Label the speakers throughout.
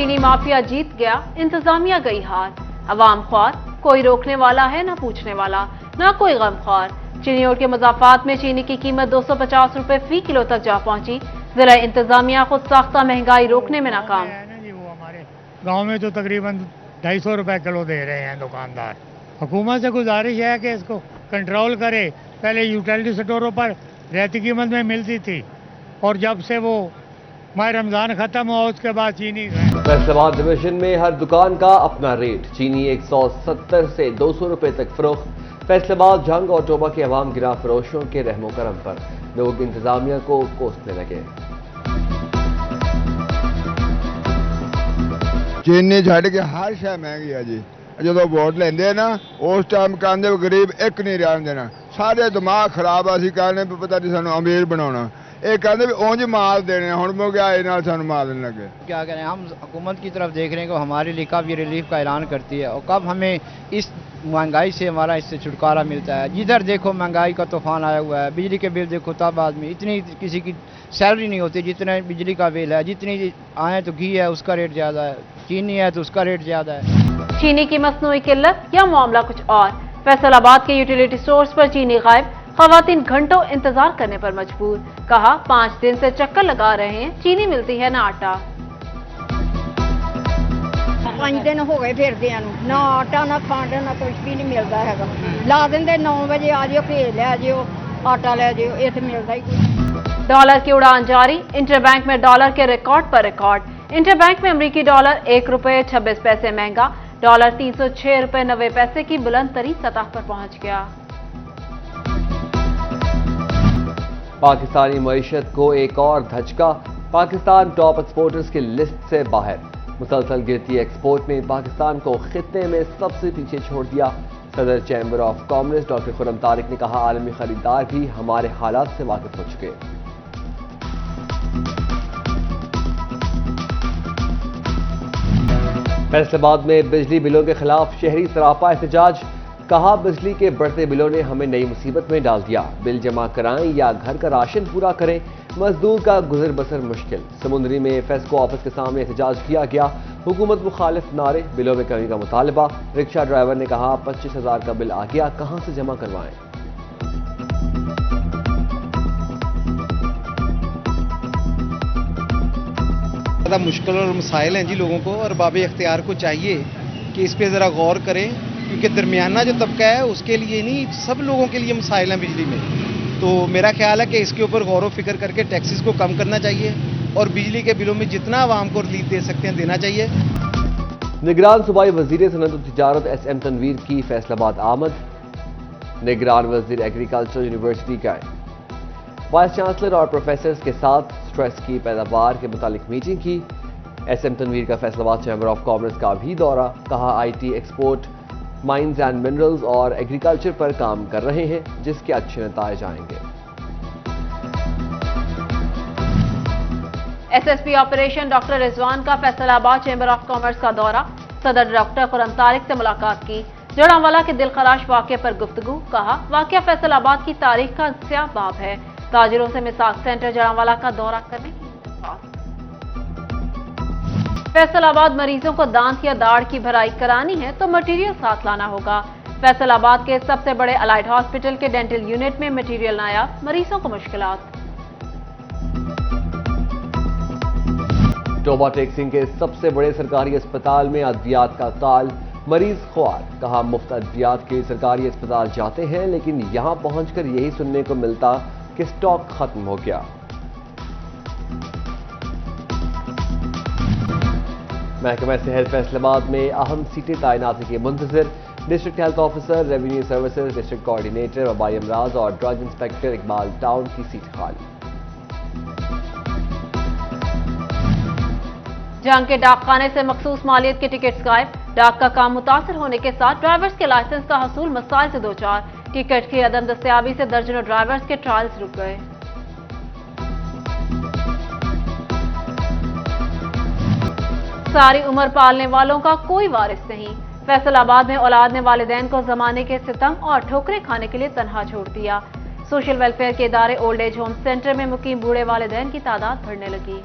Speaker 1: चीनी माफिया जीत गया, इंतजामिया गई हार। अवाम ख्वार, कोई रोकने वाला है ना पूछने वाला, ना कोई गमख्वार। चीनी ओट के मुजाफात में चीनी की कीमत 250 रुपए फी किलो तक जा पहुंची। जिला इंतजामिया खुद साख्ता महंगाई रोकने में नाकाम।
Speaker 2: वो हमारे गांव में तो तकरीबन 250 रुपए किलो दे रहे हैं दुकानदार। हुकूमत से गुजारिश है कि इसको कंट्रोल करे। पहले यूटिलिटी स्टोरों पर रहती कीमत में मिलती थी और जब से वो माह रमज़ान ख़त्म हुआ उसके बाद चीनी
Speaker 3: फैसलाबाद डिवीजन में हर दुकान का अपना रेट। चीनी 170 से 200 रुपए तक फरोख्त। फैसलाबाद जंग और टोबा के अवाम गिरा फरोशों के रहमो करम पर। लोग इंतजामिया को कोसने लगे।
Speaker 4: चीनी छड़ के हर शय महंगी है जी। जो वोट लेंदे ना उस टाइम कहते गरीब एक नहीं रहन देना। सारे दिमाग खराब असी कहने भी पता नहीं सानू अमीर बनाना। ये कहते भी उंज माल देने हुण महंगाई नाल सानू माल देने लगे।
Speaker 5: क्या करें, हम हुकूमत की तरफ देख रहे हैं कि हमारे लिए कब ये रिलीफ का ऐलान करती है और कब हमें इस महंगाई से हमारा इससे छुटकारा मिलता है। जिधर देखो महंगाई का तूफान आया हुआ है। बिजली के बिल देखो तब आदमी इतनी किसी की सैलरी नहीं होती जितने बिजली का बिल है। जितनी आए तो घी है उसका रेट ज़्यादा है, चीनी है तो उसका रेट ज़्यादा है।
Speaker 1: चीनी की मसनूई किल्लत या मामला कुछ और। फैसलाबाद के यूटिलिटी स्टोर्स पर चीनी गायब। खवातीन घंटों इंतजार करने पर मजबूर। कहा 5 दिन से चक्कर लगा रहे हैं, चीनी मिलती है ना आटा।
Speaker 6: 5 दिन हो गए फिरदिਆਂ ਨੂੰ ਨਾ ਆਟਾ ਨਾ ਖੰਡ ਨਾ ਕੁਝ ਵੀ ਨਹੀਂ ਮਿਲਦਾ ਹੈਗਾ। ਲਾ ਦਿੰਦੇ 9 ਵਜੇ ਆ ਜਿਓ ਘੇ ਲੈ ਜਿਓ ਆਟਾ ਲੈ ਜਿਓ ਇੱਥੇ ਮਿਲਦਾ ਹੀ ਕੁਝ।
Speaker 1: डॉलर की उड़ान जारी। इंटरबैंक में डॉलर के रिकॉर्ड पर रिकॉर्ड। इंटरबैंक में अमरीकी डॉलर 1 रुपए 26 पैसे महंगा। डॉलर 306 रुपए 90 पैसे की बुलंद तरीन सतह पर पहुंच गया।
Speaker 3: पाकिस्तानी मईशत को एक और धचका। पाकिस्तान टॉप एक्सपोर्टर्स की लिस्ट से बाहर। मुसलसल गिरती एक्सपोर्ट में पाकिस्तान को खित्ते में सबसे पीछे छोड़ दिया। सदर chamber of commerce doctor Khurram Tariq ने कहा, आलमी खरीदार भी हमारे हालात से वाकिफ हो चुके। फैसलाबाद में बिजली बिलों के खिलाफ शहरी सरापा एहतजाज। कहा, बिजली के बढ़ते बिलों ने हमें नई मुसीबत में डाल दिया। बिल जमा कराएं या घर का राशन पूरा करें, मजदूर का गुजर बसर मुश्किल। समुंदरी में फेस्को ऑफिस के सामने एहतजाज किया गया। हुकूमत मुखालिफ नारे, बिलों में कमी का मुतालबा। रिक्शा ड्राइवर ने कहा, 25,000 का बिल आ गया, कहां से जमा करवाएं।
Speaker 7: ज़्यादा मुश्किल और मसाइल हैं जी लोगों को, और बाबे इख्तियार को चाहिए कि इस पे ज़रा गौर करें, क्योंकि दरमियाना जो तबका है उसके लिए नहीं, सब लोगों के लिए मसाइल हैं बिजली में। तो मेरा ख्याल है कि इसके ऊपर गौर व फिक्र करके टैक्सेस को कम करना चाहिए और बिजली के बिलों में जितना आवाम को रिलीफ दे सकते हैं देना चाहिए।
Speaker 3: निगरान सूबाई वजीर सनअत व तिजारत SM तनवीर की फैसलाबाद आमद। निगरान वजीर एग्रीकल्चर यूनिवर्सिटी का वाइस चांसलर और प्रोफेसर्स के साथ स्ट्रेस की पैदावार के मुतालिक मीटिंग की। SM तनवीर का फैसलाबाद चैम्बर ऑफ कॉमर्स का भी दौरा। कहा, IT export, mines and minerals और एग्रीकल्चर पर काम कर रहे हैं, जिसके अच्छे नताइज आएंगे।
Speaker 1: SSP ऑपरेशन डॉक्टर रिजवान का फैसलाबाद चैम्बर ऑफ कॉमर्स का दौरा। सदर डॉक्टर खुर्रम तारिक से मुलाकात की। जड़ांवाला के दिलखराश वाक़े पर गुफ्तगू। कहा, वाक़या फैसलाबाद की तारीख का स्याह बाब है। ताजिरों से मिसाक सेंटर जड़ांवाला का दौरा करने की दरख्वास्त। फैसलाबाद मरीजों को दांत या दाढ़ की भराई करानी है तो मटीरियल साथ लाना होगा। फैसलाबाद के सबसे बड़े अलाइड हॉस्पिटल के डेंटल यूनिट में मटीरियल नायाब, मरीजों को मुश्किलात।
Speaker 3: टोबा टेक्सिंग के सबसे बड़े सरकारी अस्पताल में अद्वियात का काल, मरीज ख्वार। कहा, मुफ्त अद्वियात के सरकारी अस्पताल जाते हैं लेकिन यहां पहुंचकर यही सुनने को मिलता कि स्टॉक खत्म हो गया। महकमा सेहत फैसलाबाद में अहम सीटें तैनाती के मुंतजर। District health officer, revenue services, district coordinator वबाई अमराज और ड्रग इंस्पेक्टर इकबाल टाउन की सीट खाली।
Speaker 1: जंग के डाकखाने से मखसूस मालियत के टिकट्स गायब। डाक का काम मुतासर होने के साथ ड्राइवर्स के लाइसेंस का हसूल मसाइल से दो चार। टिकट की अदम दस्तयाबी से दर्जनों ड्राइवर्स के ट्रायल्स रुक गए। सारी उम्र पालने वालों का कोई वारिस नहीं। फैसलाबाद में औलाद ने वालिदैन को जमाने के सितम और ठोकरें खाने के लिए तनहा छोड़ दिया। सोशल वेलफेयर के इदारे ओल्ड एज होम सेंटर में मुकीम बूढ़े वालिदैन की तादाद बढ़ने लगी।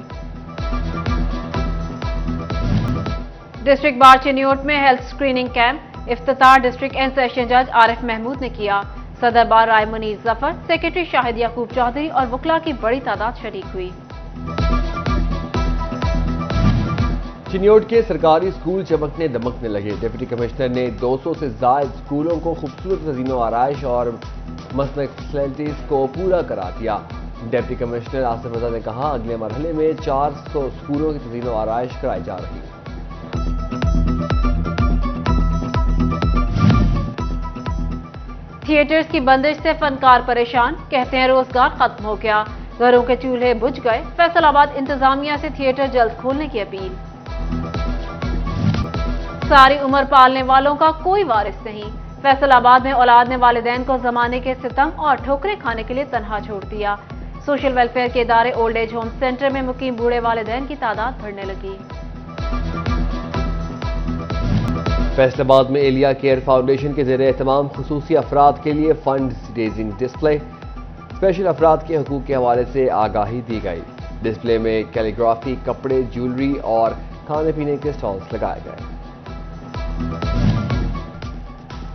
Speaker 1: डिस्ट्रिक्ट बार चिन्योट में हेल्थ स्क्रीनिंग कैंप इफ्तिताह डिस्ट्रिक्ट एंड सेशन जज आरिफ महमूद ने किया। सदर बार राय मुनीर जफर, सेक्रेटरी शाहिद याकूब चौधरी और वकला की बड़ी तादाद शरीक हुई।
Speaker 3: चिन्योट के सरकारी स्कूल चमकने दमकने लगे। डिप्टी कमिश्नर ने 200 से ज्यादा स्कूलों को खूबसूरत तज़ीनो आराइश और मसनई फैसिलिटीज को पूरा करा दिया। डिप्टी कमिश्नर आसिफ रजा ने कहा, अगले मरहले में 400 स्कूलों की तज़ीनो आराइश कराई जा रही है।
Speaker 1: थिएटर्स की बंदिश से फनकार परेशान, कहते हैं रोजगार खत्म हो गया, घरों के चूल्हे बुझ गए। फैसलाबाद इंतजामिया से थिएटर जल्द खोलने की अपील। सारी उम्र पालने वालों का कोई वारिस नहीं, फैसलाबाद में औलाद ने वालिदैन को जमाने के सितम और ठोकरें खाने के लिए तनहा छोड़ दिया। सोशल वेलफेयर के इदारे ओल्ड एज होम सेंटर में मुकीम बूढ़े वालिदैन की तादाद बढ़ने लगी।
Speaker 3: फैसलाबाद में एलिया केयर फाउंडेशन के ज़रिए तमाम खुसूसी अफराद के लिए फंड रेजिंग डिस्प्ले, स्पेशल अफराद के हकूक़ के हवाले से आगाही दी गई। डिस्प्ले में कैलीग्राफी, कपड़े, ज्वेलरी और खाने पीने के स्टॉल्स लगाए गए।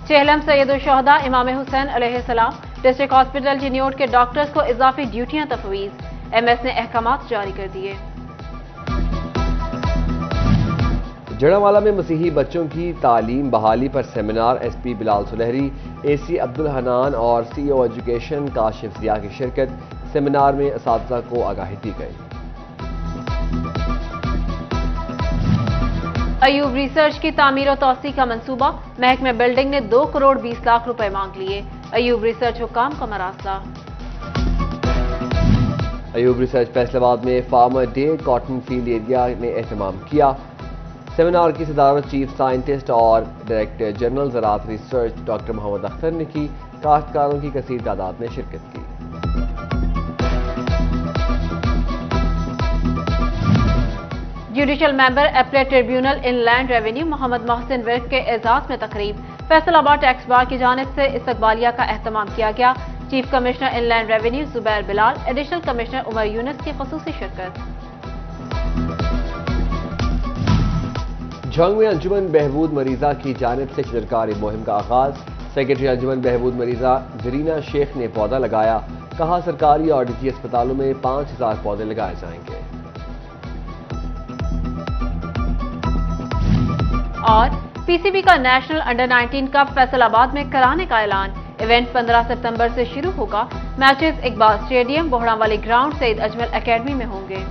Speaker 1: चेहलम सैयद-उश-शुहदा इमाम हुसैन अलैहिस्सलाम डिस्ट्रिक्ट हॉस्पिटल चिन्योट के डॉक्टर्स को इजाफी ड्यूटियां तफवीज। एमएस ने अहकामात जारी कर दिए।
Speaker 3: जड़ावाला में मसीही बच्चों की तालीम बहाली पर seminar. SP Bilal Sulehri, AC Abdul Hanan और सीईओ एजुकेशन काशिफ जिया की शिरकत। सेमिनार में असातिज़ा को आगाही दी गई।
Speaker 1: अयूब रिसर्च की तामीर और तौसी का मंसूबा, महकमे बिल्डिंग ने 2 करोड़ 20 लाख रुपए मांग लिए। अयूब रिसर्च हुकाम का मरासला।
Speaker 3: अयूब रिसर्च फैसलाबाद में farmer day cotton field area ने एहतमाम किया। सेमिनार की सदारत चीफ साइंटिस्ट और डायरेक्टर जनरल ज़राअत रिसर्च डॉक्टर मोहम्मद अख्तर ने की। काश्तकारों की कसीर तादाद ने शिरकत की।
Speaker 1: Judicial member appellate tribunal inland revenue Mohammad Mohsin Virk के एजाज में तकरीब। फैसलाबाद टैक्स बार की जानिब से इस्तकबालिया का एहतमाम किया गया। Chief commissioner inland revenue Zubair Bilal, additional commissioner Umar Younus की खुसूसी शिरकत।
Speaker 3: झंग में अंजुमन बहबूद मरीजा की जानिब से शजरकारी मुहिम का आगाज। सेक्रेटरी अंजुमन बहबूद मरीजा जरीना शेख ने पौधा लगाया। कहा, सरकारी और निजी अस्पतालों में 5000 पौधे लगाए जाएंगे।
Speaker 1: और पीसीबी का नेशनल अंडर 19 कप फैसलाबाद में कराने का ऐलान। इवेंट 15 सितंबर से शुरू होगा। मैचेस इकबाल स्टेडियम, बोहड़ा वाली ग्राउंड, सईद अजमल एकेडमी में होंगे।